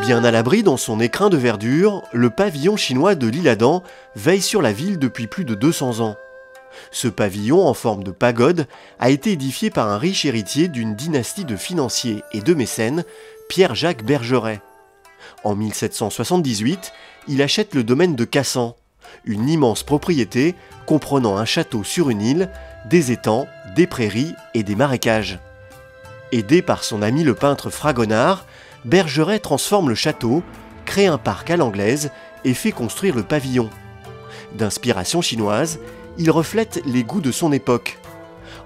Bien à l'abri dans son écrin de verdure, le pavillon chinois de l'Isle-Adam veille sur la ville depuis plus de 200 ans. Ce pavillon en forme de pagode a été édifié par un riche héritier d'une dynastie de financiers et de mécènes, Pierre-Jacques Bergeret. En 1778, il achète le domaine de Cassan, une immense propriété comprenant un château sur une île, des étangs, des prairies et des marécages. Aidé par son ami le peintre Fragonard, Bergeret transforme le château, crée un parc à l'anglaise et fait construire le pavillon. D'inspiration chinoise, il reflète les goûts de son époque.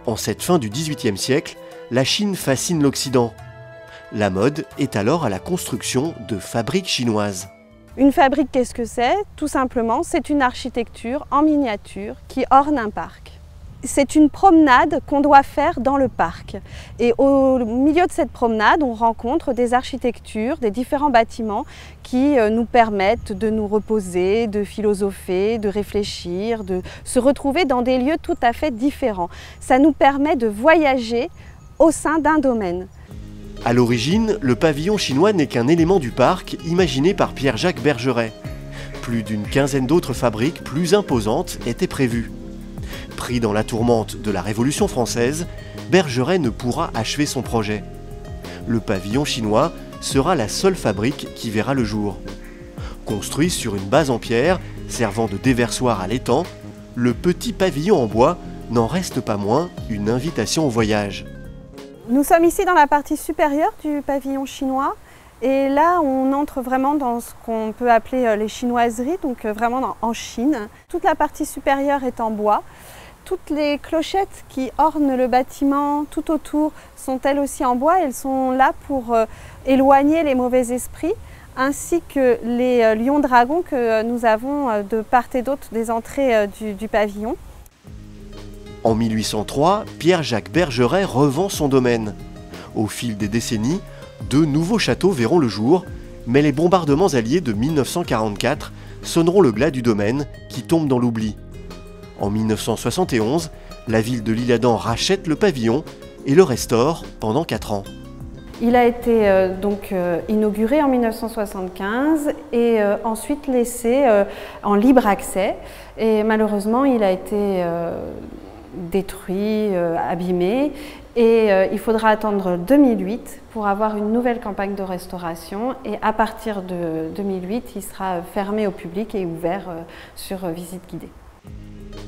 En cette fin du XVIIIe siècle, la Chine fascine l'Occident. La mode est alors à la construction de fabriques chinoises. Une fabrique, qu'est-ce que c'est? Tout simplement, c'est une architecture en miniature qui orne un parc. C'est une promenade qu'on doit faire dans le parc. Et au milieu de cette promenade, on rencontre des architectures, des différents bâtiments qui nous permettent de nous reposer, de philosopher, de réfléchir, de se retrouver dans des lieux tout à fait différents. Ça nous permet de voyager au sein d'un domaine. À l'origine, le pavillon chinois n'est qu'un élément du parc imaginé par Pierre-Jacques Bergeret. Plus d'une quinzaine d'autres fabriques plus imposantes étaient prévues. Pris dans la tourmente de la Révolution française, Bergeret ne pourra achever son projet. Le pavillon chinois sera la seule fabrique qui verra le jour. Construit sur une base en pierre, servant de déversoir à l'étang, le petit pavillon en bois n'en reste pas moins une invitation au voyage. Nous sommes ici dans la partie supérieure du pavillon chinois et là on entre vraiment dans ce qu'on peut appeler les chinoiseries, donc vraiment en Chine. Toute la partie supérieure est en bois. Toutes les clochettes qui ornent le bâtiment tout autour sont elles aussi en bois. Elles sont là pour éloigner les mauvais esprits, ainsi que les lions-dragons que nous avons de part et d'autre des entrées du pavillon. En 1803, Pierre-Jacques Bergeret revend son domaine. Au fil des décennies, deux nouveaux châteaux verront le jour, mais les bombardements alliés de 1944 sonneront le glas du domaine qui tombe dans l'oubli. En 1971, la ville de l'Isle-Adam rachète le pavillon et le restaure pendant 4 ans. Il a été inauguré en 1975 et ensuite laissé en libre accès. Et malheureusement, il a été détruit, abîmé. Et il faudra attendre 2008 pour avoir une nouvelle campagne de restauration. Et à partir de 2008, il sera fermé au public et ouvert sur visite guidée.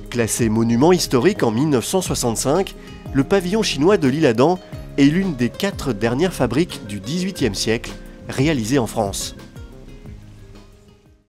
Classé monument historique en 1965, le pavillon chinois de l'Isle-Adam est l'une des 4 dernières fabriques du XVIIIe siècle réalisées en France.